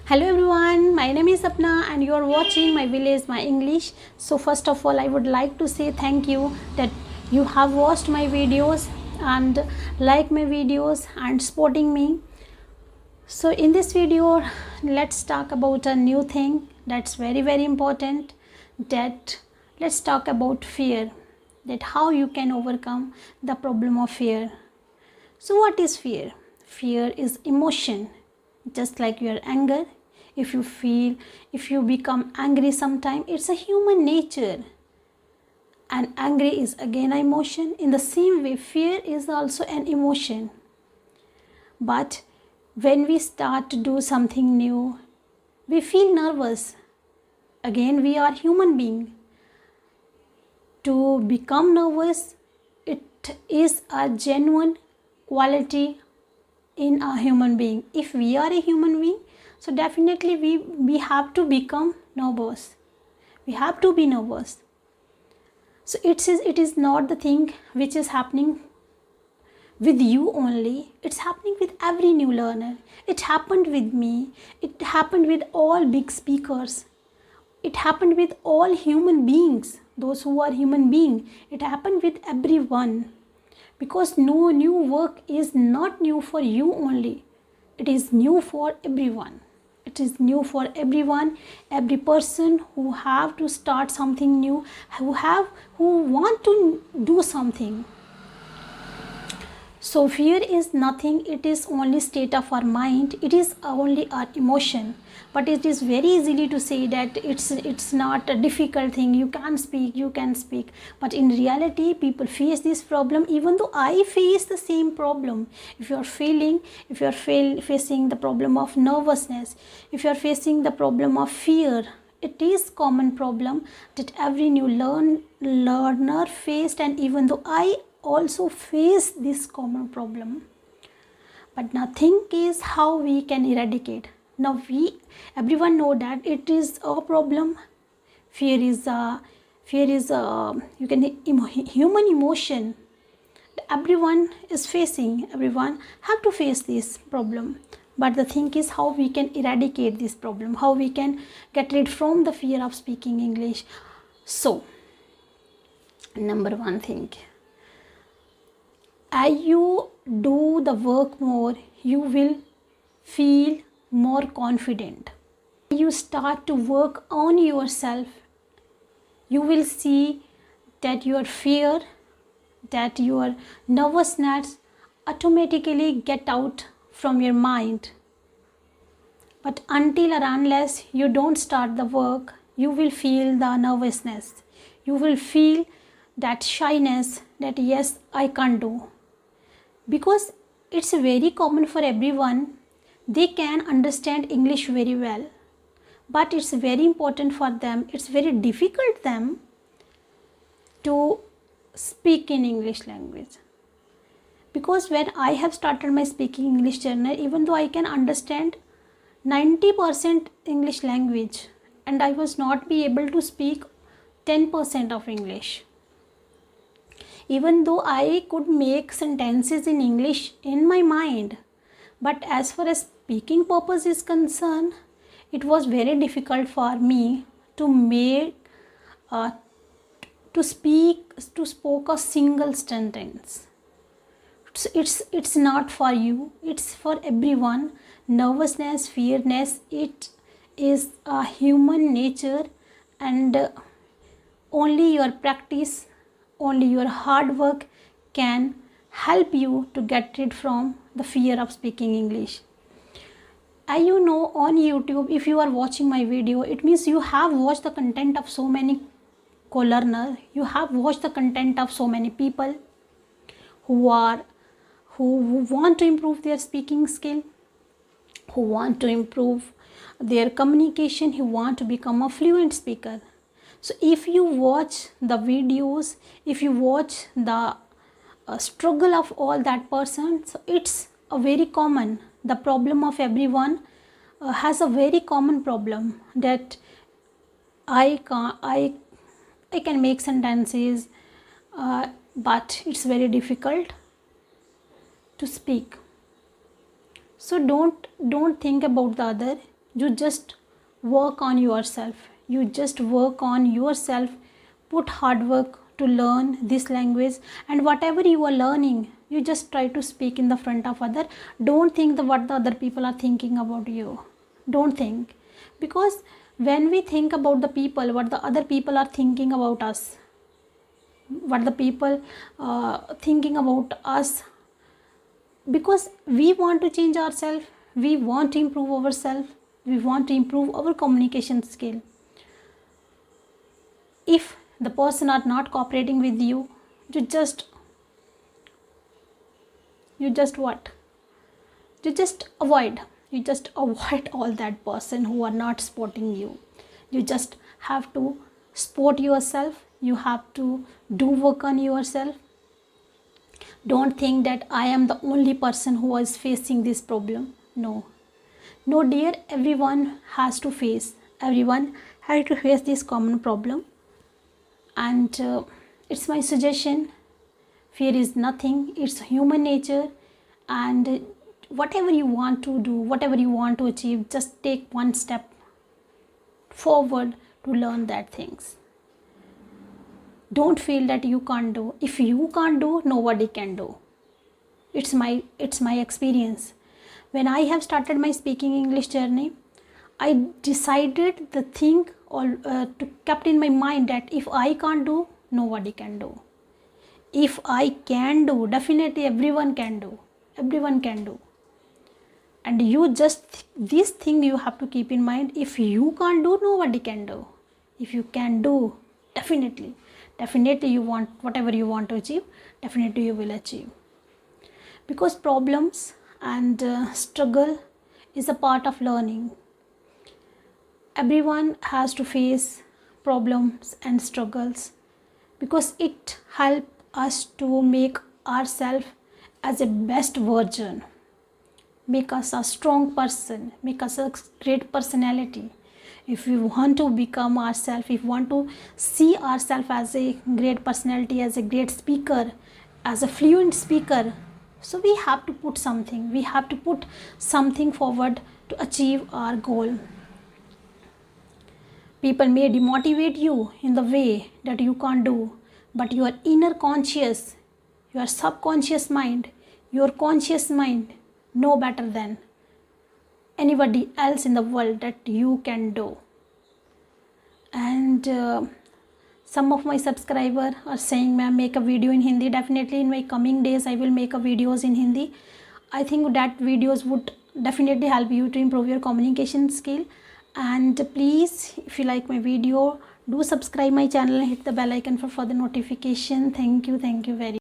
Hello everyone, my name is Sapna and you are watching my village, my English. So first of all, I would like to say thank you that you have watched my videos and like my videos and supporting me. So in this video, let's talk about a new thing that's very important. That let's talk about fear. That how you can overcome the problem of fear. So what is fear? Fear is emotion, just like your anger. If you become angry sometime, it's a human nature. And angry is again an emotion. In the same way, fear is also an emotion. But when we start to do something new, we feel nervous. Again, we are human being. To become nervous, it is a genuine quality in a human being. If we are a human being, so definitely we have to become nervous. We have to be nervous. So it is not the thing which is happening with you only. It's happening with every new learner. It happened with me. It happened with all big speakers. It happened with all human beings, those who are human beings. It happened with everyone. Because no new work is not new for you only. It is new for everyone. It is new for everyone. Every person who have to start something new, who want to do something. So fear is nothing. It is only state of our mind. It is only our emotion. But it is very easily to say that it's not a difficult thing. You can speak. But in reality, people face this problem. Even though I face the same problem. If you are facing the problem of nervousness, if you are facing the problem of fear, it is common problem that every new learner faced, and even though I also face this common problem. But nothing is how we can eradicate. Now everyone know that it is a problem. Fear is human emotion. Everyone is facing. Everyone have to face this problem. But the thing is how we can eradicate this problem. How we can get rid from the fear of speaking English. So, number one thing. As you do the work more, you will feel more confident. You start to work on yourself, you will see that your fear, that your nervousness automatically get out from your mind. But until or unless you don't start the work, you will feel the nervousness. You will feel that shyness, that yes, I can't do. Because it's very common for everyone. They can understand English very well. But it's very important for them. It's very difficult them to speak in English language. Because when I have started my speaking English journey, even though I can understand 90% English language, and I was not be able to speak 10% of English. Even though I could make sentences in English in my mind, but as far as speaking purpose is concerned, it was very difficult for me to make to spoke a single sentence. It's not for you, it's for everyone. Nervousness, fearness, it is a human nature, and only your practice, only your hard work can help you to get rid from the fear of speaking English. And you know, on YouTube, if you are watching my video, it means you have watched the content of so many co-learners. You have watched the content of so many people who want to improve their speaking skill, who want to improve their communication, who want to become a fluent speaker. So if you watch the videos, if you watch the struggle of all that person, so it's a very common. The problem of everyone has a very common problem, that I can make sentences, but it's very difficult to speak. So don't think about the other. You just work on yourself. You just work on yourself. Put hard work to learn this language, and whatever you are learning, you just try to speak in the front of other. Don't think what the other people are thinking about you. Don't think, because when we think about the people, what the other people are thinking about us, what the people thinking about us, because we want to change ourselves, we want to improve ourselves, we want to improve our communication skill. If the person are not cooperating with you, you just what, you just avoid all that person who are not supporting you. You just have to support yourself. You have to do work on yourself. Don't think that I am the only person who is facing this problem. No dear, everyone has to face this common problem. And it's my suggestion, fear is nothing, it's human nature. And whatever you want to do, whatever you want to achieve, just take one step forward to learn that things. Don't feel that you can't do. If you can't do, nobody can do. It's my experience. When I have started my speaking English journey, I decided the thing to kept in my mind that if I can't do, nobody can do. If I can do, definitely everyone can do. And you just, this thing you have to keep in mind. If you can't do, nobody can do. If you can do, definitely you want, whatever you want to achieve, definitely you will achieve. Because problems and struggle is a part of learning. Everyone has to face problems and struggles, because it helps us to make ourselves as a best version, make us a strong person, make us a great personality. If we want to become ourselves, if we want to see ourselves as a great personality, as a great speaker, as a fluent speaker, so we have to put something forward to achieve our goal. People may demotivate you in the way that you can't do, but your inner conscious, your subconscious mind, your conscious mind know better than anybody else in the world that you can do. And some of my subscribers are saying, ma'am, make a video in Hindi. Definitely in my coming days I will make a videos in Hindi. I think that videos would definitely help you to improve your communication skill. And please, if you like my video, do subscribe my channel and hit the bell icon for further notification. Thank you very much.